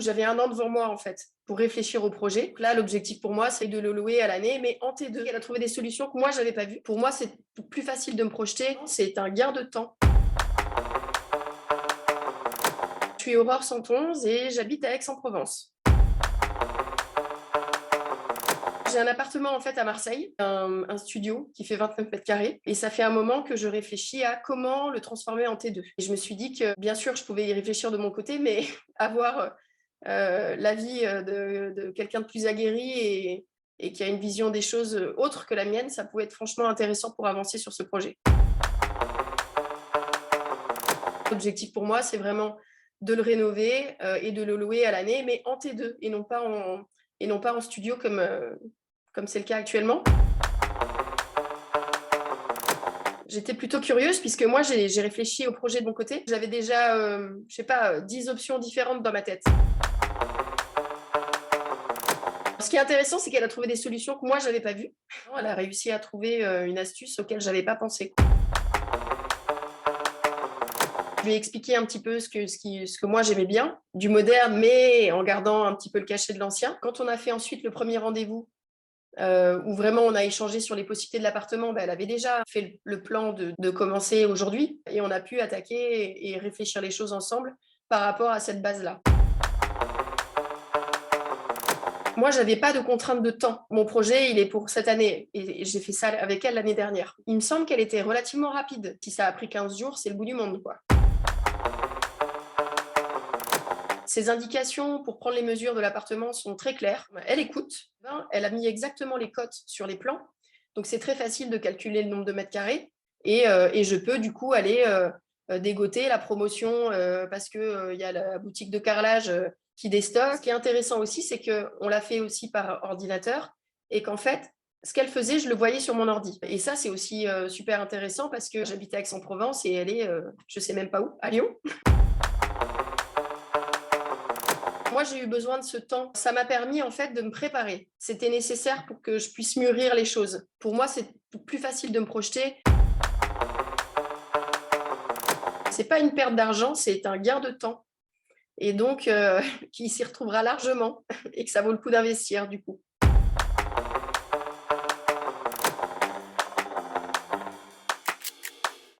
J'avais 1 an devant moi, en fait, pour réfléchir au projet. Donc là, l'objectif pour moi, c'est de le louer à l'année, mais en T2. Elle a trouvé des solutions que moi, je n'avais pas vues. Pour moi, c'est plus facile de me projeter. C'est un gain de temps. Je suis Aurore 111 et j'habite à Aix-en-Provence. J'ai un appartement en fait à Marseille, un studio qui fait 29 mètres carrés et ça fait un moment que je réfléchis à comment le transformer en T2. Et je me suis dit que bien sûr je pouvais y réfléchir de mon côté, mais avoir l'avis de quelqu'un de plus aguerri et qui a une vision des choses autre que la mienne, ça pouvait être franchement intéressant pour avancer sur ce projet. L'objectif pour moi, c'est vraiment de le rénover et de le louer à l'année, mais en T2 et non pas en studio comme c'est le cas actuellement. J'étais plutôt curieuse puisque moi, j'ai réfléchi au projet de mon côté. J'avais déjà, je sais pas, 10 options différentes dans ma tête. Ce qui est intéressant, c'est qu'elle a trouvé des solutions que moi, je n'avais pas vues. Elle a réussi à trouver une astuce auquel je n'avais pas pensé. Je lui ai expliqué un petit peu ce que moi j'aimais bien, du moderne, mais en gardant un petit peu le cachet de l'ancien. Quand on a fait ensuite le premier rendez-vous, où vraiment on a échangé sur les possibilités de l'appartement, elle avait déjà fait le plan de commencer aujourd'hui et on a pu attaquer et réfléchir les choses ensemble par rapport à cette base-là. Moi, je n'avais pas de contrainte de temps. Mon projet, il est pour cette année et j'ai fait ça avec elle l'année dernière. Il me semble qu'elle était relativement rapide. Si ça a pris 15 jours, c'est le bout du monde, quoi. Ses indications pour prendre les mesures de l'appartement sont très claires. Elle écoute. Elle a mis exactement les cotes sur les plans. Donc, c'est très facile de calculer le nombre de mètres carrés. Et je peux, du coup, aller dégoter la promotion parce qu'il y a la boutique de carrelage qui déstocke. Ce qui est intéressant aussi, c'est qu'on l'a fait aussi par ordinateur et qu'en fait, ce qu'elle faisait, je le voyais sur mon ordi. Et ça, c'est aussi super intéressant parce que j'habite à Aix-en-Provence et elle est, je ne sais même pas où, à Lyon. Moi, j'ai eu besoin de ce temps. Ça m'a permis en fait de me préparer. C'était nécessaire pour que je puisse mûrir les choses. Pour moi, c'est plus facile de me projeter. C'est pas une perte d'argent, c'est un gain de temps. Et donc, qui s'y retrouvera largement et que ça vaut le coup d'investir du coup.